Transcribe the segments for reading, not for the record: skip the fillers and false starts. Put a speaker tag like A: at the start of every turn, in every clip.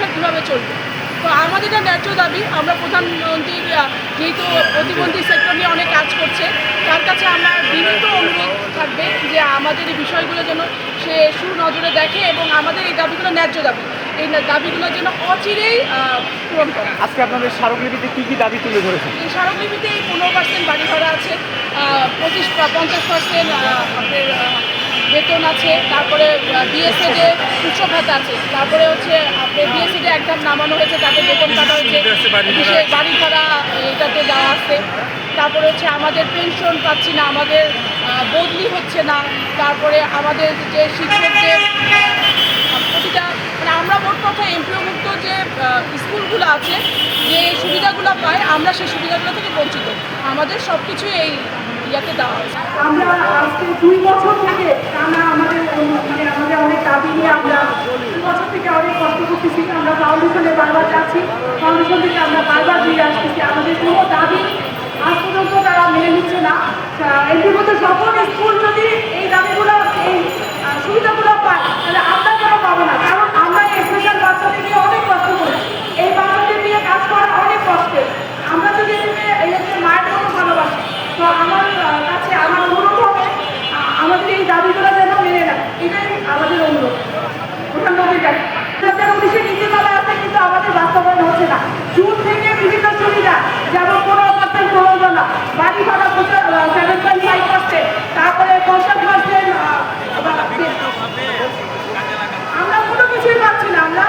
A: সংসার কীভাবে চলবে। তো আমাদের এটা ন্যায্য দাবি। আমরা প্রধানমন্ত্রীর যেহেতু প্রতিবন্ধী সেক্টর নিয়ে অনেক কাজ করছে, তার কাছে আমার বিনীত অনুরোধ থাকবে যে আমাদের এই বিষয়গুলো যেন সে সুনজরে দেখে এবং আমাদের এই দাবিগুলো ন্যায্য দাবি, এই দাবিগুলো যেন অচিরেই পূরণ করে।
B: আজকে আপনাদের স্মারকলিপিতে কী কী দাবি তুলে ধরেছেন?
A: এই স্মারকলিপিতে 15% বাড়ি ভাড়া আছে, 50% আপনার বেতন আছে, তারপরে বিএসএডে উচ্চ ভাতা আছে, তারপরে হচ্ছে আপনার বিএসএডে একদম নামানো হয়েছে, তাদের বেতন কাটা হয়েছে, বিশেষ বাড়ি ভাড়া এটাতে দেওয়া আছে। তারপরে হচ্ছে আমাদের পেনশন পাচ্ছি না, আমাদের বদলি হচ্ছে না, তারপরে আমাদের যে শিক্ষকদের প্রতিটা মানে আমরা মোট কথা এমপিওভুক্ত যে স্কুলগুলো আছে যে সুবিধাগুলো পায়, আমরা সেই সুবিধাগুলো থেকে বঞ্চিত। আমাদের সব কিছু এই ইয়াতে দেওয়া হয়েছে।
C: আমরা আজকে 2 বছর থেকে টানা আমাদের অনেক দাবি নিয়ে আমরা 2 বছর থেকে অনেক কষ্ট করতেছি। আমরা ফাউন্ডেশনে বারবার যাচ্ছি, ফাউন্ডেশন থেকে আমরা বারবার দিয়ে আসতেছি, আমাদের কোনো দাবি আজ পর্যন্ত তারা মেনে নিচ্ছে না। এর মধ্যে সকল স্কুল যদি এই দাবিগুলো এই সুবিধাগুলো পায় তাহলে আমরা কেন পাবো না? কারণ আমরা এই স্পেশাল বাচ্চাদের নিয়ে অনেক কষ্ট করি, এই বাচ্চাদের নিয়ে কাজ করা অনেক কষ্টের। আমরা যদি এদেরকে মায়ের মতো ভালোবাসি, তো আমার কাছে আমার অনুরোধ হবে আমাদের এই দাবিগুলো যেন মেনে নেয়, এটাই আমাদের অনুরোধ প্রধানমন্ত্রীর কাছে। 2019-এ নীতিমালা আছে কিন্তু আমাদের বাস্তবায়ন হচ্ছে না। জুন থেকে বিভিন্ন সুবিধা যেমন 15% প্রণোদনা, বাড়ি ভাড়া 7.5%, তারপরে 50%, আমরা কোনো কিছুই পাচ্ছি না। আমরা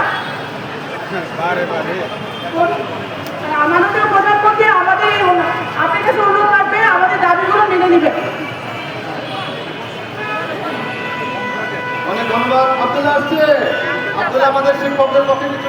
C: মাননীয় প্রধানমন্ত্রী আমাদের আপনার কাছে অনুরোধ রাখবে আমাদের দাবিগুলো মেনে নেবে।
D: অনেক ধন্যবাদ। আব্দুল্লাহ আসছে, আব্দুল্লাহ আমাদের শিক্ষকদের পক্ষে কিছু